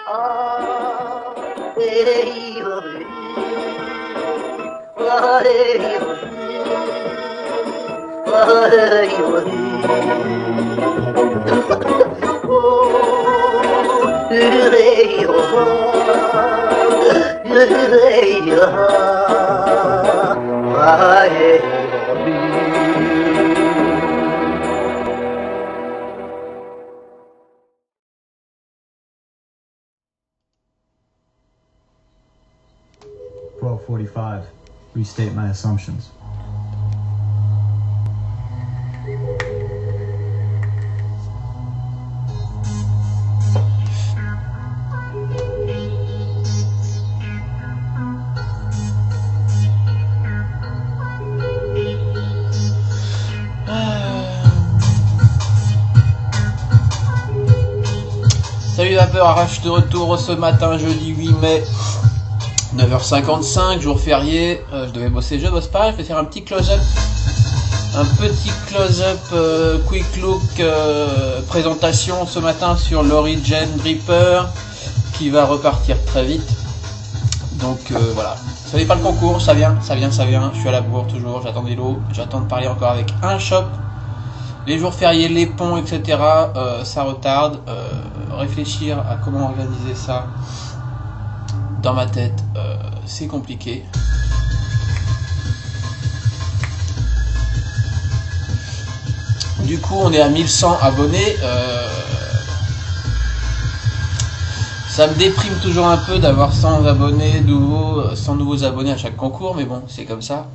"12:45. Restate my assumptions." Salut Vapeur, Arrache de retour ce matin, jeudi 8 mai, 9h55, jour férié. Je devais bosser, je bosse pas, je vais faire un petit close-up. Un petit close-up quick look présentation ce matin sur l'Origin Dripper qui va repartir très vite. Donc voilà, ça n'est pas le concours, ça vient, je suis à la bourre toujours, j'attends des lots, j'attends de parler encore avec un shop. Les jours fériés, les ponts, etc. Ça retarde. Réfléchir à comment organiser ça dans ma tête, c'est compliqué. Du coup, on est à 1100 abonnés. Ça me déprime toujours un peu d'avoir 100 abonnés nouveaux, 100 nouveaux abonnés à chaque concours, mais bon, c'est comme ça.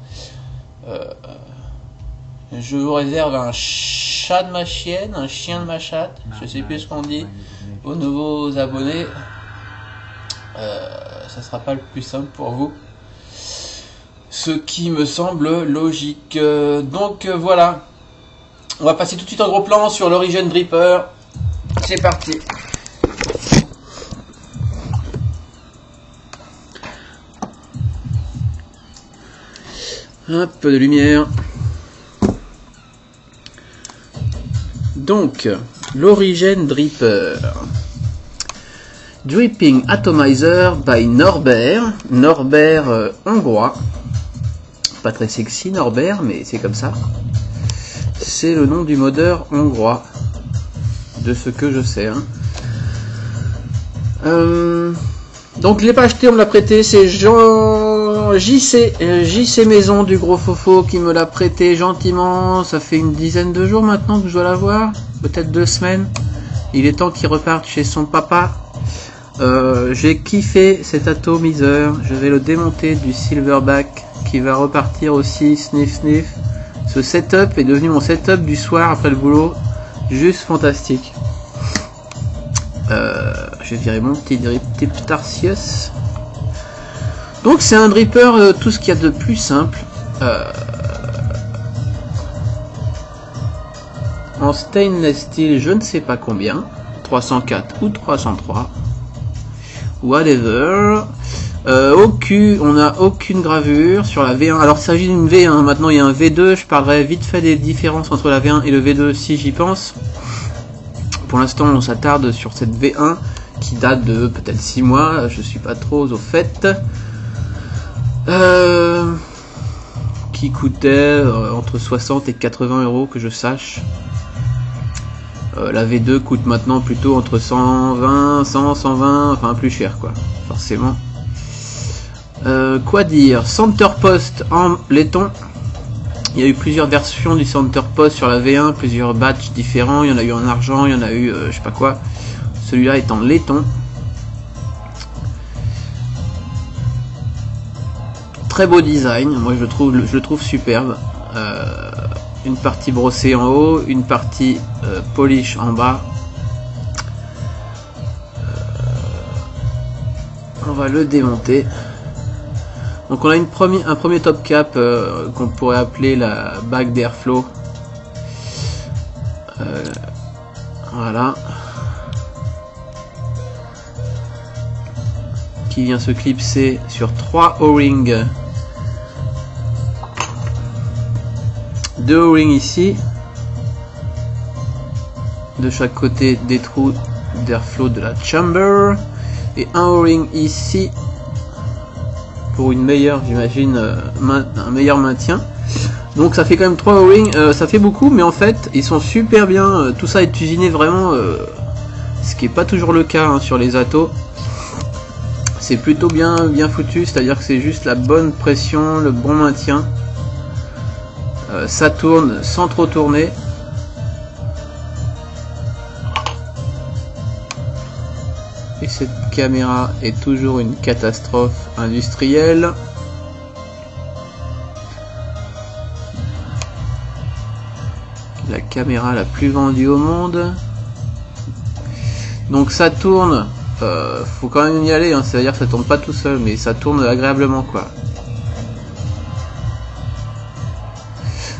Je vous réserve un chat de ma chienne, un chien de ma chatte, je sais plus ce qu'on dit, aux nouveaux abonnés. Ça sera pas le plus simple pour vous, ce qui me semble logique. Donc voilà, on va passer tout de suite en gros plan sur l'Origin Dripper. C'est parti. Un peu de lumière. Donc, l'Origin Dripper. Dripping Atomizer by Norbert. Norbert hongrois. Pas très sexy Norbert, mais c'est comme ça. C'est le nom du modeur hongrois. De ce que je sais. Hein. Donc je l'ai pas acheté, on me l'a prêté. C'est JC Maison du Gros Fofo qui me l'a prêté gentiment. Ça fait une dizaine de jours maintenant que je dois l'avoir. Peut-être 2 semaines. Il est temps qu'il reparte chez son papa. J'ai kiffé cet atomiseur. Je vais le démonter du Silverback qui va repartir aussi. Sniff sniff. Ce setup est devenu mon setup du soir après le boulot. Juste fantastique. Je vais virer mon petit Driptarsius. Donc c'est un dripper, tout ce qu'il y a de plus simple. En stainless steel, je ne sais pas combien. 304 ou 303. Whatever. Au cul, on n'a aucune gravure sur la V1. Alors il s'agit d'une V1, maintenant il y a un V2. Je parlerai vite fait des différences entre la V1 et le V2 si j'y pense. Pour l'instant on s'attarde sur cette V1 qui date de peut-être 6 mois, je suis pas trop au fait. Qui coûtait entre 60 et 80 euros que je sache. La V2 coûte maintenant plutôt entre 120, 100, 120, enfin plus cher quoi, forcément. Quoi dire, Center Post en laiton. Il y a eu plusieurs versions du Center Post sur la V1, plusieurs batchs différents. Il y en a eu en argent, il y en a eu je sais pas quoi. Celui-là est en laiton. Très beau design, moi je le trouve superbe. Une partie brossée en haut, une partie polish en bas. On va le démonter. Donc on a un premier top cap qu'on pourrait appeler la bague d'airflow. Voilà. Qui vient se clipser sur 3 O-rings. 2 O-rings ici. De chaque côté des trous d'airflow de la chamber. et un O-ring ici pour une meilleure, j'imagine, un meilleur maintien. Donc ça fait quand même 3 O-rings, ça fait beaucoup, mais en fait ils sont super bien, tout ça est usiné vraiment, ce qui est pas toujours le cas hein, sur les Atos. C'est plutôt bien foutu, c'est-à-dire que c'est juste la bonne pression, le bon maintien. Ça tourne sans trop tourner. Et cette caméra est toujours une catastrophe industrielle. La caméra la plus vendue au monde. Donc ça tourne, faut quand même y aller, hein, c'est-à-dire que ça tourne pas tout seul, mais ça tourne agréablement quoi.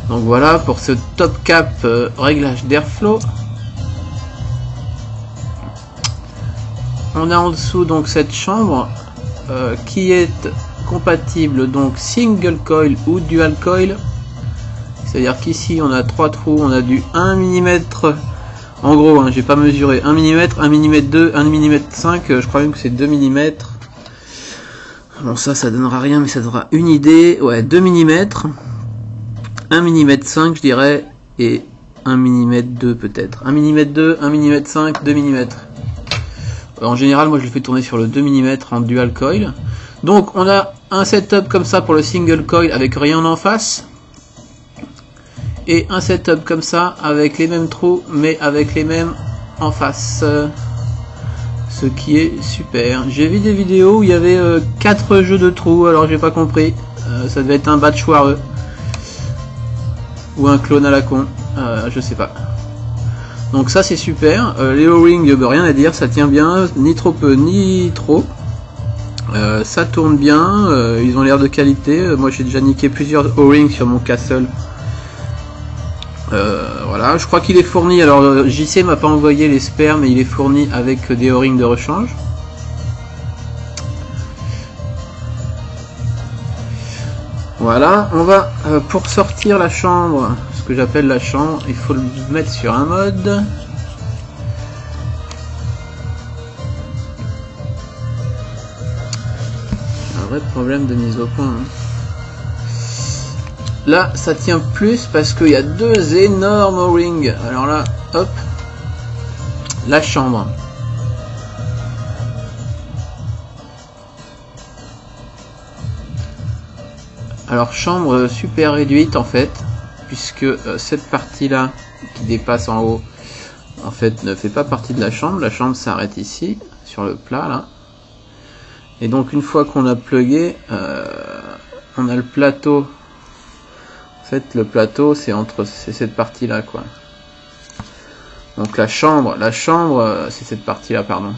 Donc voilà pour ce top cap réglage d'airflow. On a en dessous donc cette chambre qui est compatible donc single coil ou dual coil. C'est-à-dire qu'ici on a 3 trous, on a du 1 mm, en gros hein, j'ai pas mesuré, 1 mm, 1 mm 2, 1 mm 5, je crois même que c'est 2 mm. Bon ça donnera rien mais ça donnera une idée, ouais 2 mm, 1 mm 5 je dirais, et 1 mm 2 peut-être, 1 mm 2, 1 mm 5, 2 mm. En général moi je le fais tourner sur le 2 mm en dual coil. Donc on a un setup comme ça pour le single coil avec rien en face. Et un setup comme ça avec les mêmes trous mais avec les mêmes en face, ce qui est super. J'ai vu des vidéos où il y avait 4 jeux de trous, alors j'ai pas compris, ça devait être un batch foireux ou un clone à la con, je sais pas. Donc ça c'est super, les O-rings rien à dire, ça tient bien, ni trop peu ni trop, ça tourne bien, ils ont l'air de qualité. Moi j'ai déjà niqué plusieurs O-rings sur mon Castle. Voilà, je crois qu'il est fourni, alors JC m'a pas envoyé les spares, mais il est fourni avec des O-rings de rechange. Voilà, on va pour sortir la chambre, ce que j'appelle la chambre, il faut le mettre sur un mode. Un vrai problème de mise au point. Hein. Là, ça tient plus parce qu'il y a 2 énormes O-rings. Alors là, hop, la chambre. Alors chambre super réduite en fait, puisque cette partie-là qui dépasse en haut, en fait, ne fait pas partie de la chambre. La chambre s'arrête ici, sur le plat là. Et donc une fois qu'on a plugué, on a le plateau. En fait, le plateau, c'est cette partie-là, quoi. Donc la chambre, c'est cette partie-là, pardon.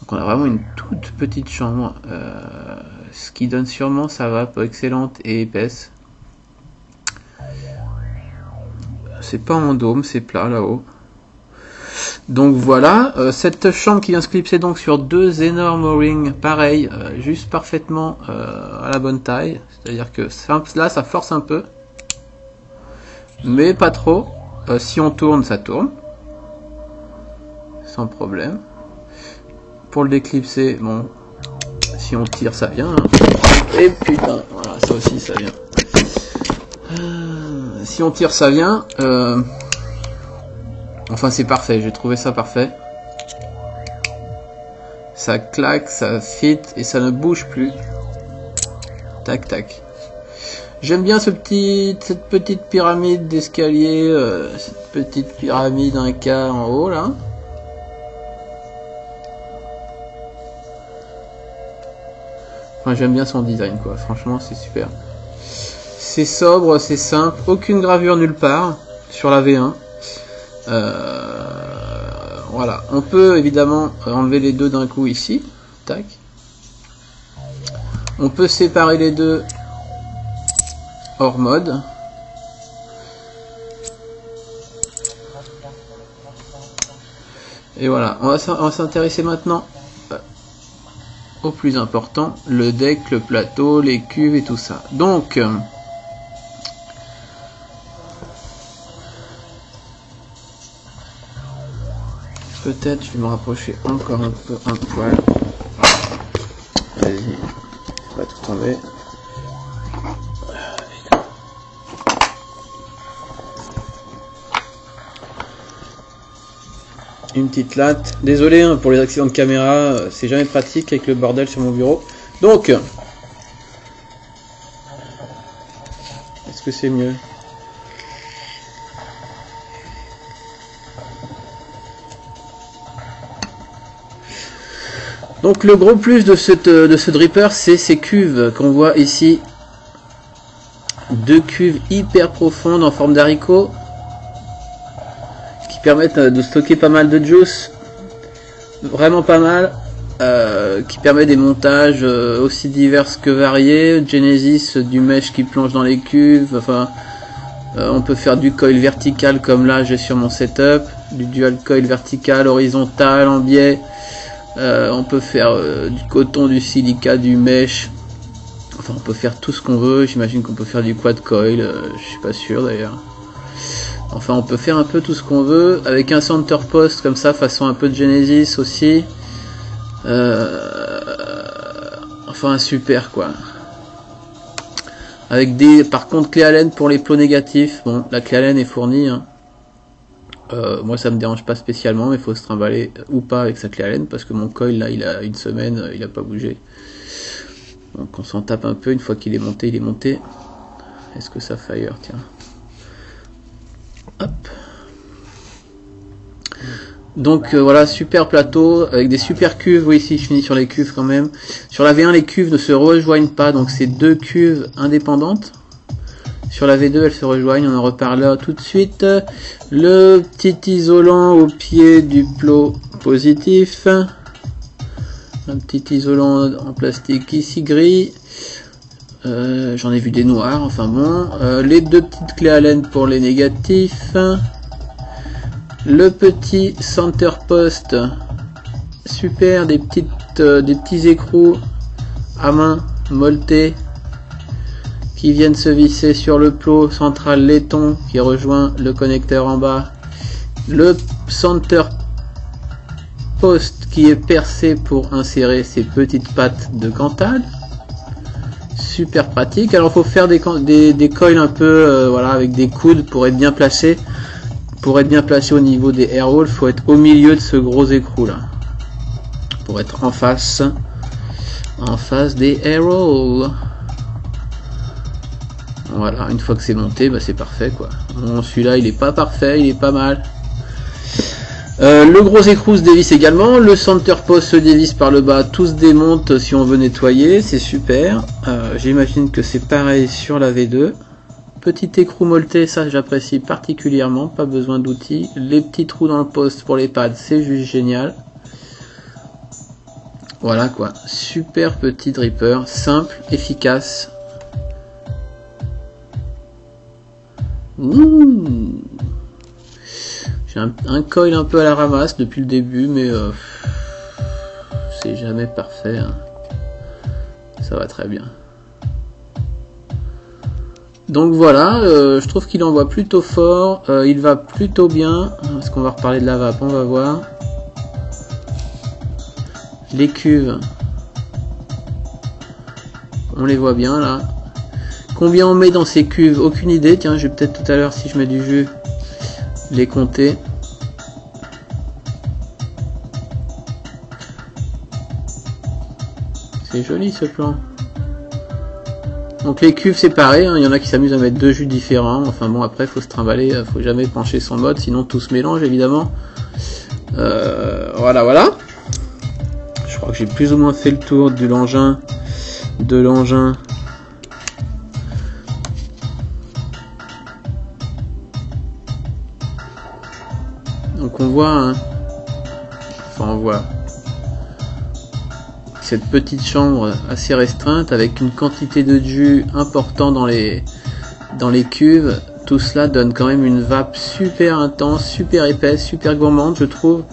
Donc on a vraiment une toute petite chambre, ce qui donne sûrement sa vape excellente et épaisse. C'est pas en dôme, c'est plat là-haut. Donc voilà, cette chambre qui vient se clipser donc sur 2 énormes O-rings, pareil, juste parfaitement à la bonne taille. C'est-à-dire que là ça force un peu, mais pas trop. Si on tourne, ça tourne, sans problème. Pour le déclipser, bon, si on tire, ça vient. Hein. Et putain, voilà, ça aussi ça vient. Si on tire, ça vient. Enfin c'est parfait, j'ai trouvé ça parfait. Ça claque, ça fit et ça ne bouge plus. Tac tac. J'aime bien cette petite pyramide d'escalier, cette petite pyramide Inca en haut là. Enfin j'aime bien son design quoi, franchement c'est super. C'est sobre, c'est simple, aucune gravure nulle part sur la V1. Voilà, on peut évidemment enlever les deux d'un coup ici, tac. On peut séparer les deux hors mode. Et voilà, on va s'intéresser maintenant au plus important, le deck, le plateau, les cuves et tout ça. Donc Peut-être je vais me rapprocher encore un peu, un poil. Vas-y, on va tout tomber. Une petite latte. Désolé hein, pour les accidents de caméra, c'est jamais pratique avec le bordel sur mon bureau. Donc, est-ce que c'est mieux? Donc le gros plus de ce dripper, c'est ces cuves qu'on voit ici. Deux cuves hyper profondes en forme d'haricot qui permettent de stocker pas mal de juice, vraiment pas mal, qui permet des montages aussi divers que variés. Genesis, du mesh qui plonge dans les cuves, enfin on peut faire du coil vertical comme là j'ai sur mon setup, du dual coil vertical, horizontal, en biais. On peut faire du coton, du silica, du mesh. Enfin, on peut faire tout ce qu'on veut. J'imagine qu'on peut faire du quad coil. Je suis pas sûr d'ailleurs. Enfin, on peut faire un peu tout ce qu'on veut avec un center post comme ça, façon un peu de Genesis aussi. Enfin, super quoi. Avec des, par contre, clé Allen pour les plots négatifs. Bon, la clé Allen est fournie. Hein. Moi ça me dérange pas spécialement, mais il faut se trimballer ou pas avec sa clé Allen parce que mon coil là il a une semaine, il a pas bougé. Donc on s'en tape un peu, une fois qu'il est monté, il est monté. Est-ce que ça fire? Tiens. Hop. Donc voilà, super plateau avec des super cuves. Oui, ici je finis sur les cuves quand même. Sur la V1 les cuves ne se rejoignent pas, donc c'est deux cuves indépendantes. Sur la V2 elles se rejoignent, on en reparlera tout de suite. Le petit isolant au pied du plot positif. Un petit isolant en plastique ici gris. J'en ai vu des noirs, enfin bon. Les deux petites clés Allen pour les négatifs. Le petit center post. Super, des petits écrous à main molletés qui viennent se visser sur le plot central laiton qui rejoint le connecteur en bas. Le center post qui est percé pour insérer ces petites pattes de Cantal. Super pratique. Alors il faut faire des coils un peu voilà, avec des coudes pour être bien placé. Pour être bien placé au niveau des air holes, il faut être au milieu de ce gros écrou là. Pour être en face des air holes. Voilà, une fois que c'est monté, bah c'est parfait quoi. Bon, celui-là il est pas parfait, il est pas mal. Le gros écrou se dévisse également, le center post se dévisse par le bas, tout se démonte si on veut nettoyer, c'est super. J'imagine que c'est pareil sur la V2. Petit écrou molleté, ça j'apprécie particulièrement, pas besoin d'outils. Les petits trous dans le poste pour les pads, c'est juste génial. Voilà quoi, super petit dripper, simple, efficace. J'ai un coil un peu à la ramasse depuis le début, mais c'est jamais parfait. Hein. Ça va très bien. Donc voilà, je trouve qu'il envoie plutôt fort, il va plutôt bien. Est-ce qu'on va reparler de la vape? On va voir. Les cuves, on les voit bien là. Combien on met dans ces cuves? Aucune idée. Tiens, je vais peut-être tout à l'heure, si je mets du jus, les compter. C'est joli ce plan. Donc les cuves c'est pareil, hein. Il y en a qui s'amusent à mettre deux jus différents. Enfin bon, après faut se trimballer, faut jamais pencher son mode, sinon tout se mélange évidemment. Voilà. Je crois que j'ai plus ou moins fait le tour de l'engin. Donc on voit, hein, enfin on voit cette petite chambre assez restreinte avec une quantité de jus important dans les cuves. Tout cela donne quand même une vape super intense, super épaisse, super gourmande je trouve,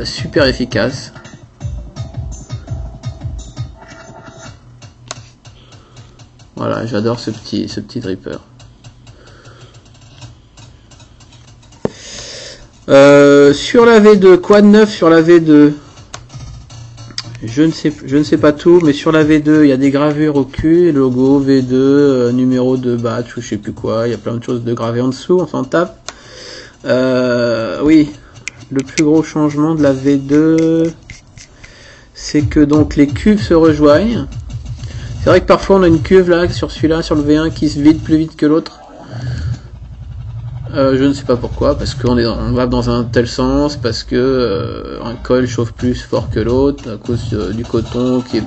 super efficace. Voilà, j'adore ce petit dripper. Sur la V2, quoi de neuf sur la V2? Je ne sais pas tout, mais sur la V2, il y a des gravures au cul, logo V2, numéro de batch ou je sais plus quoi, il y a plein de choses de gravées en dessous, on s'en tape. Oui, le plus gros changement de la V2, c'est que donc les cuves se rejoignent. C'est vrai que parfois on a une cuve là, sur celui-là, sur le V1, qui se vide plus vite que l'autre. Je ne sais pas pourquoi, parce qu'on va dans un tel sens, parce que un col chauffe plus fort que l'autre, à cause du coton qui est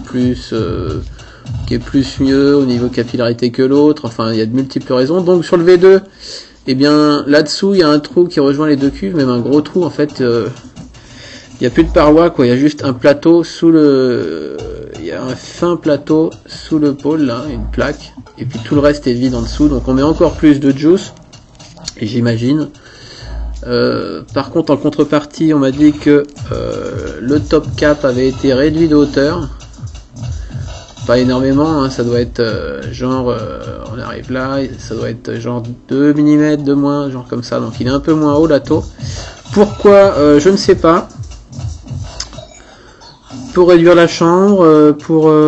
plus mieux au niveau capillarité que l'autre, enfin il y a de multiples raisons. Donc sur le V2, eh bien là-dessous il y a un trou qui rejoint les deux cuves, même un gros trou en fait, il n'y a plus de paroi quoi, il y a juste un plateau sous le... Il y a un fin plateau sous le pôle là, une plaque, et puis tout le reste est vide en dessous, donc on met encore plus de juice. Et j'imagine. Par contre, en contrepartie, on m'a dit que le top cap avait été réduit de hauteur. Pas énormément, hein, ça doit être genre, on arrive là, ça doit être genre 2 mm de moins, genre comme ça. Donc il est un peu moins haut, l'atto. Pourquoi je ne sais pas. Pour réduire la chambre,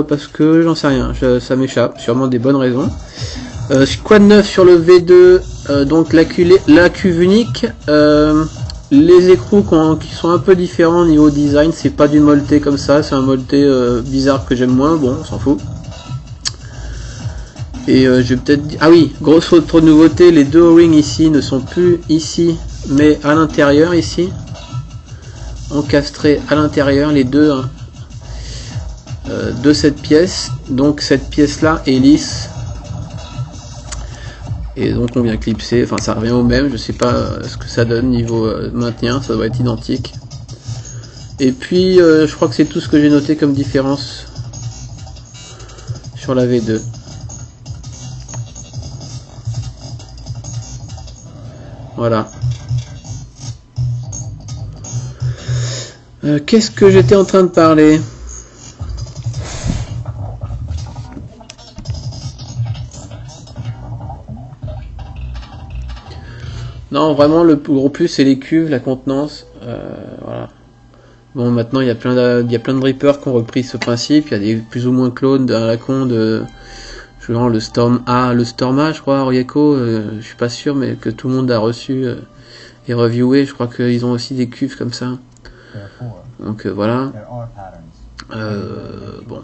parce que j'en sais rien, ça m'échappe, sûrement des bonnes raisons. Quoi de neuf sur le V2? Donc la cuve unique, les écrous qui sont un peu différents au niveau design, c'est pas du molleté comme ça, c'est un molleté bizarre que j'aime moins, bon on s'en fout. Et je vais peut-être dire... Ah oui, grosse autre nouveauté, les deux O-rings ici ne sont plus ici, mais à l'intérieur ici. Encastrés à l'intérieur, les deux hein, de cette pièce. Donc cette pièce là est lisse. Et donc on vient clipser, enfin ça revient au même, je sais pas ce que ça donne niveau maintien, ça doit être identique. Et puis je crois que c'est tout ce que j'ai noté comme différence sur la V2. Voilà. Qu'est-ce que j'étais en train de parler ? Non, vraiment, le gros plus, c'est les cuves, la contenance. Voilà. Bon, maintenant, il y a plein de rippers qui ont repris ce principe. Il y a des plus ou moins clones à la con de... genre le Storm A, je crois, Orieko. Je suis pas sûr, mais que tout le monde a reçu et reviewé. Je crois qu'ils ont aussi des cuves comme ça. Donc, voilà. Bon.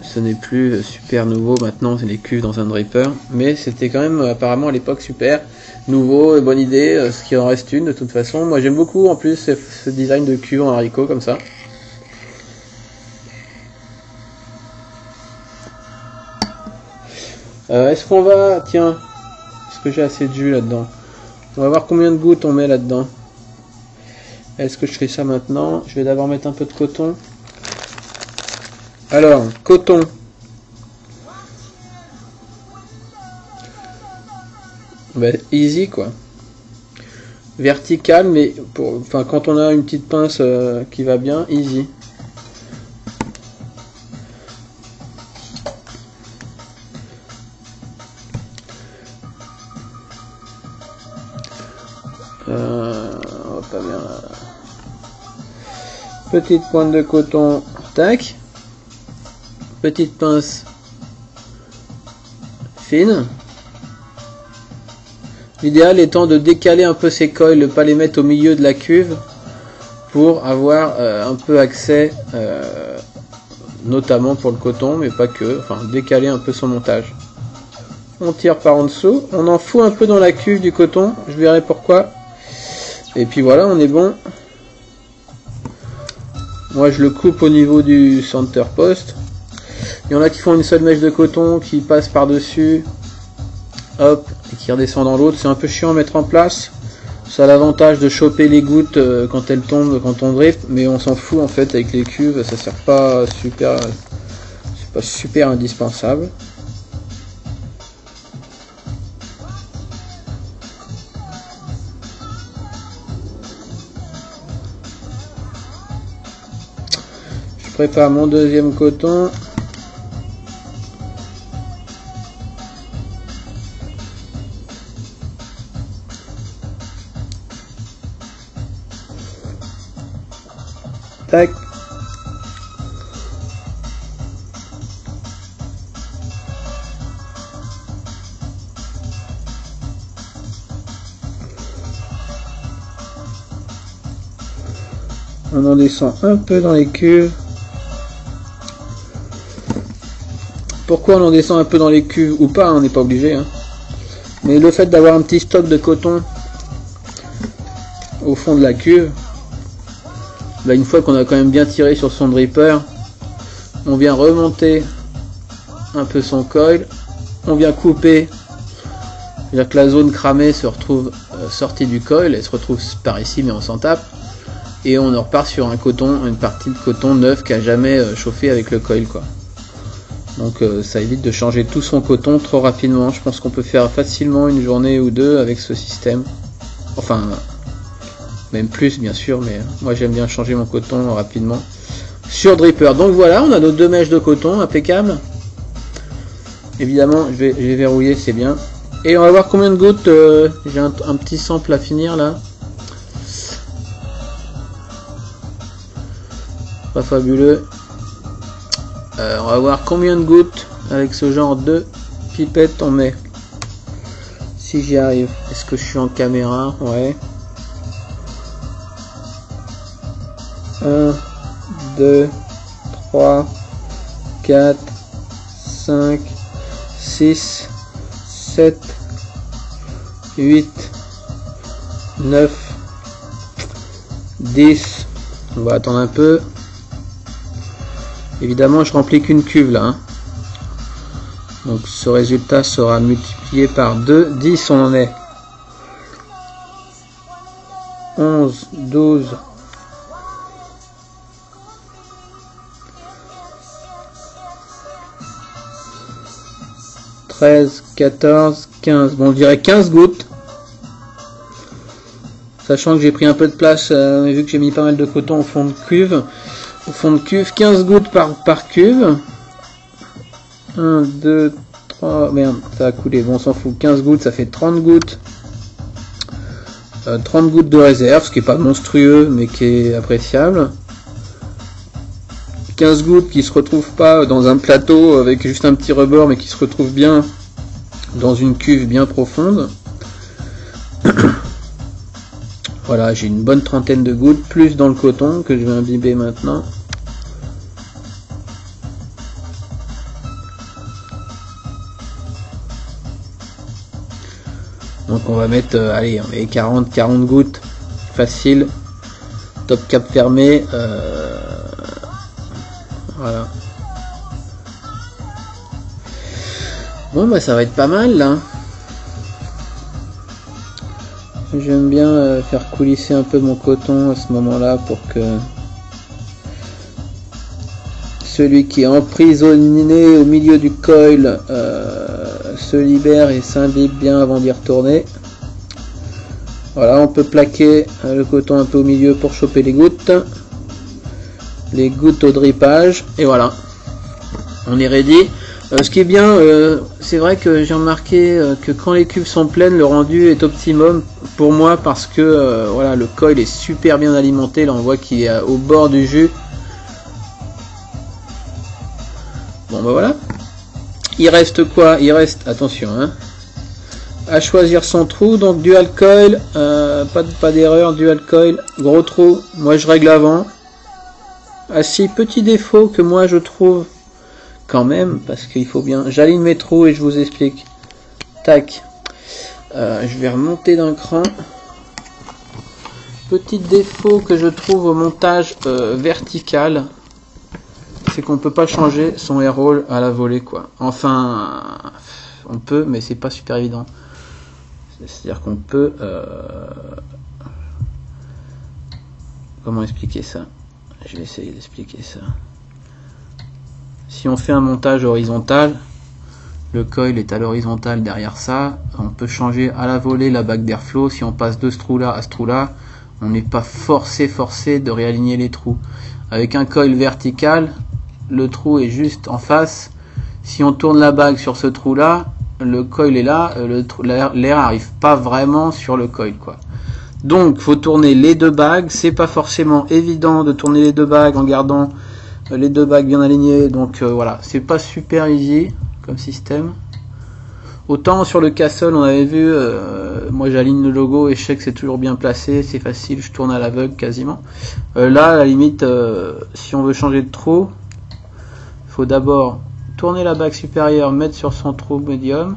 Ce n'est plus super nouveau maintenant, c'est les cuves dans un dripper, mais c'était quand même apparemment à l'époque super nouveau et bonne idée, ce qui en reste une de toute façon. Moi j'aime beaucoup en plus ce design de cuve en haricot comme ça. Est-ce qu'on va... Tiens, est-ce que j'ai assez de jus là-dedans? On va voir combien de gouttes on met là-dedans. Est-ce que je fais ça maintenant? Je vais d'abord mettre un peu de coton. Alors, coton. Ben, easy quoi. Vertical, mais quand on a une petite pince qui va bien, easy. Pas bien. Petite pointe de coton, tac. Petite pince fine. L'idéal étant de décaler un peu ces coils, ne pas les mettre au milieu de la cuve pour avoir un peu accès, notamment pour le coton, mais pas que, enfin décaler un peu son montage. On tire par en dessous, on en fout un peu dans la cuve du coton, je verrai pourquoi. Et puis voilà, on est bon. Moi je le coupe au niveau du center post. Il y en a qui font une seule mèche de coton qui passe par dessus, hop, et qui redescend dans l'autre. C'est un peu chiant à mettre en place. Ça a l'avantage de choper les gouttes quand elles tombent, quand on drip, mais on s'en fout en fait avec les cuves, ça sert pas super, c'est pas super indispensable. Je prépare mon deuxième coton. Tac. On en descend un peu dans les cuves. Pourquoi on en descend un peu dans les cuves ou pas, on n'est pas obligé. Hein. Mais le fait d'avoir un petit stock de coton au fond de la cuve, bah une fois qu'on a quand même bien tiré sur son dripper, on vient remonter un peu son coil, on vient couper, c'est-à-dire que la zone cramée se retrouve sortie du coil, elle se retrouve par ici mais on s'en tape. Et on en repart sur un coton, une partie de coton neuf qui a jamais chauffé avec le coil quoi. Donc ça évite de changer tout son coton trop rapidement. Je pense qu'on peut faire facilement une journée ou deux avec ce système. Enfin, même plus bien sûr, mais moi j'aime bien changer mon coton rapidement sur dripper. Donc voilà, on a nos 2 mèches de coton impeccables. Évidemment, je vais verrouiller, c'est bien. Et on va voir combien de gouttes. J'ai un petit sample à finir là. Pas fabuleux. On va voir combien de gouttes avec ce genre de pipette on met. Si j'y arrive. Est-ce que je suis en caméra? Ouais. 1, 2, 3, 4, 5, 6, 7, 8, 9, 10. On va attendre un peu. Évidemment, je remplis qu'une cuve là. Hein. Donc ce résultat sera multiplié par 2. 10, on en est. 11, 12. 13, 14, 15. Bon, on dirait 15 gouttes. Sachant que j'ai pris un peu de place, vu que j'ai mis pas mal de coton au fond de cuve. 15 gouttes par cuve. 1, 2, 3, merde, ça a coulé, bon on s'en fout, 15 gouttes, ça fait 30 gouttes. 30 gouttes de réserve, ce qui est pas monstrueux, mais qui est appréciable. 15 gouttes qui se retrouvent pas dans un plateau avec juste un petit rebord, mais qui se retrouvent bien dans une cuve bien profonde. Voilà, j'ai une bonne trentaine de gouttes, plus dans le coton que je vais imbiber maintenant. Donc on va mettre, allez, on met 40 gouttes, facile, top cap fermé, voilà. Bon bah ça va être pas mal là. J'aime bien faire coulisser un peu mon coton à ce moment-là pour que celui qui est emprisonné au milieu du coil se libère et s'imbibe bien avant d'y retourner. Voilà, on peut plaquer le coton un peu au milieu pour choper les gouttes au drippage, et voilà, on est ready. Ce qui est bien, c'est vrai que j'ai remarqué que quand les cuves sont pleines, le rendu est optimum pour moi parce que voilà, le coil est super bien alimenté. Là on voit qu'il est au bord du jus. Bon bah voilà. Il reste quoi? Il reste, attention hein, à choisir son trou. Donc dual coil, pas d'erreur, dual coil, gros trou. Moi je règle avant. Ah si, petit défaut que moi je trouve quand même, parce qu'il faut bien, j'aligne mes trous et je vous explique. Tac, je vais remonter d'un cran. Petit défaut que je trouve au montage vertical, c'est qu'on peut pas changer son air roll à la volée quoi. Enfin, on peut, mais c'est pas super évident. C'est-à-dire qu'on peut, comment expliquer ça? Je vais essayer d'expliquer ça. Si on fait un montage horizontal, le coil est à l'horizontale derrière ça, on peut changer à la volée la bague d'airflow. Si on passe de ce trou là à ce trou là, on n'est pas forcé de réaligner les trous. Avec un coil vertical, le trou est juste en face. Si on tourne la bague sur ce trou là, le coil est là, l'air arrive pas vraiment sur le coil quoi. Donc faut tourner les deux bagues, c'est pas forcément évident de tourner les deux bagues en gardant les deux bagues bien alignées, donc voilà, c'est pas super easy comme système. Autant sur le Castle on avait vu, moi j'aligne le logo et je sais que c'est toujours bien placé, c'est facile, je tourne à l'aveugle quasiment. Là à la limite, si on veut changer de trou, il faut d'abord tourner la bague supérieure, mettre sur son trou médium,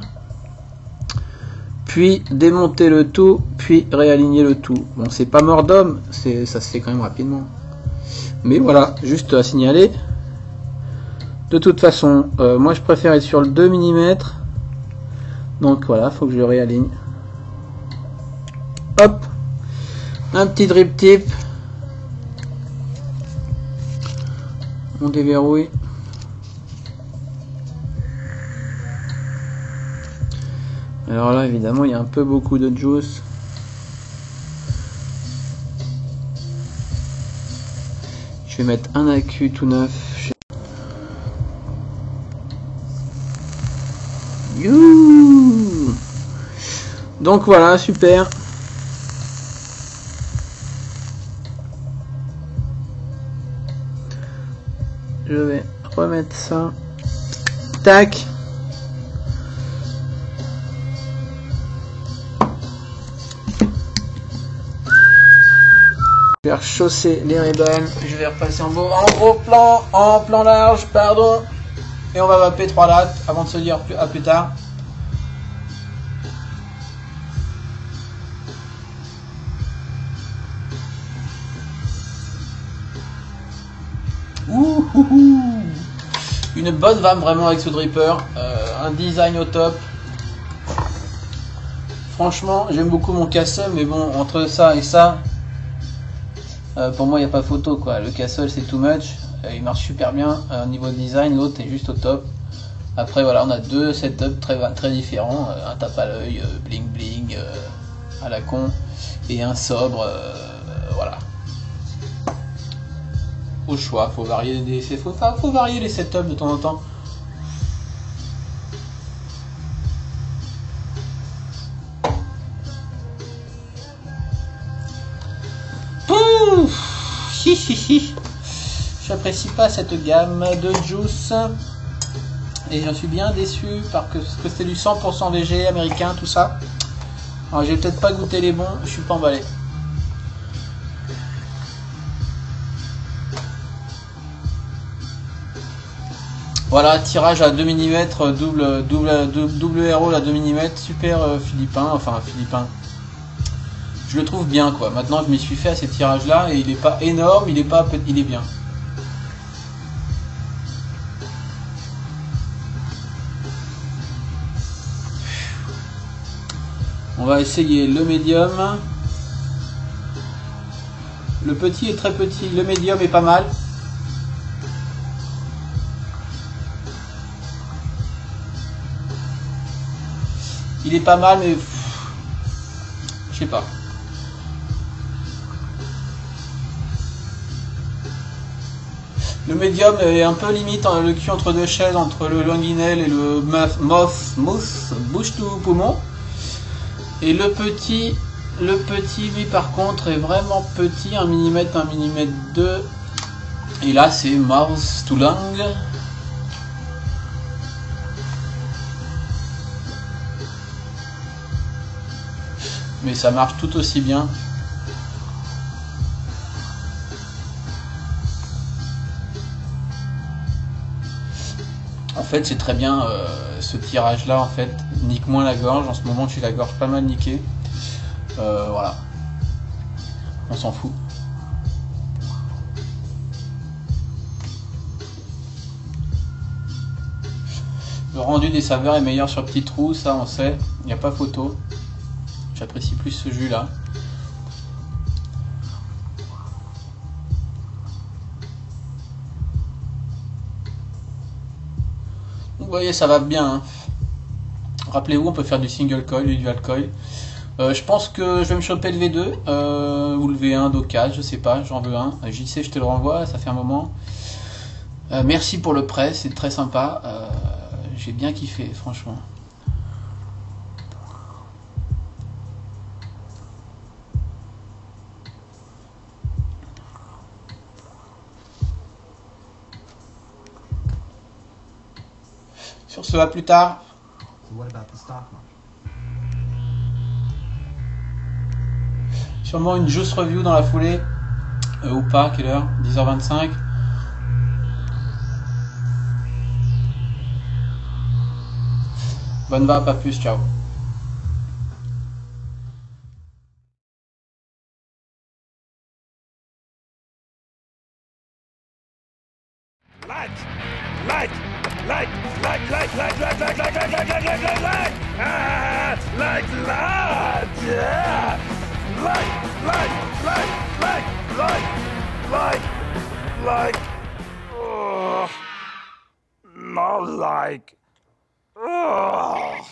puis démonter le tout, puis réaligner le tout. Bon, c'est pas mort d'homme, ça se fait quand même rapidement. Mais voilà, juste à signaler. De toute façon, moi je préfère être sur le 2 mm. Donc voilà, faut que je le réaligne. Hop, un petit drip tip. On déverrouille. Alors là, évidemment, il y a un peu beaucoup de juice. Je vais mettre un accu tout neuf. Youhou! Donc voilà, super. Je vais remettre ça. Tac. Je vais rechausser les Ray-Ban. Je vais repasser en gros plan, en plan large, pardon. Et on va vaper 3 lattes avant de se dire à plus tard. Une bonne vanne vraiment avec ce dripper, un design au top. Franchement, j'aime beaucoup mon Castle, mais bon, entre ça et ça, pour moi il n'y a pas photo quoi. Le Castle c'est too much, il marche super bien au niveau design, l'autre est juste au top. Après voilà, on a deux setups très différents, un tape à l'œil, bling bling à la con, et un sobre, voilà. Au choix, faut varier faut varier les setups de temps en temps. J'apprécie pas cette gamme de juice et j'en suis bien déçu parce que c'était du 100% VG américain tout ça. Alors j'ai peut-être pas goûté les bons, je suis pas emballé. Voilà, tirage à 2 mm, double RO à 2 mm, super philippin, enfin philippin. Je le trouve bien quoi. Maintenant je m'y suis fait à ces tirages là et il est pas énorme, il est bien. On va essayer le médium. Le petit est très petit, le médium est pas mal. Il est pas mal mais je sais pas. Le médium est un peu limite, le cul entre deux chaises, entre le Longuinel et le mousse, bouche tout poumon. Et le petit, lui par contre est vraiment petit, 1 mm, 1 mm 2. Et là c'est mouth to langue. Mais ça marche tout aussi bien. En fait c'est très bien ce tirage là en fait, nique moins la gorge, en ce moment j'ai la gorge pas mal niquée, voilà, on s'en fout. Le rendu des saveurs est meilleur sur petit trou, ça on sait, il n'y a pas photo, j'apprécie plus ce jus là. Vous voyez, ça va bien. Hein. Rappelez-vous, on peut faire du single coil, du dual coil. Je pense que je vais me choper le V2 ou le V1 d'occasion, je sais pas, j'en veux un. JC, je te le renvoie, ça fait un moment. Merci pour le prêt, c'est très sympa. J'ai bien kiffé, franchement. Sur ce, à plus tard. So what about the stock market? Sûrement une Juice Review dans la foulée. Ou pas, quelle heure? 10h25. Bonne vape, à plus, ciao. Light! Light! Light! Light! Light! Light! Light! Light! Light! Light! Light! Light! Light! Light! Light! Ah! Light! Light! Yeah! Light! Light! Light! Light! Light! Light! Light! Oh! No like! Oh!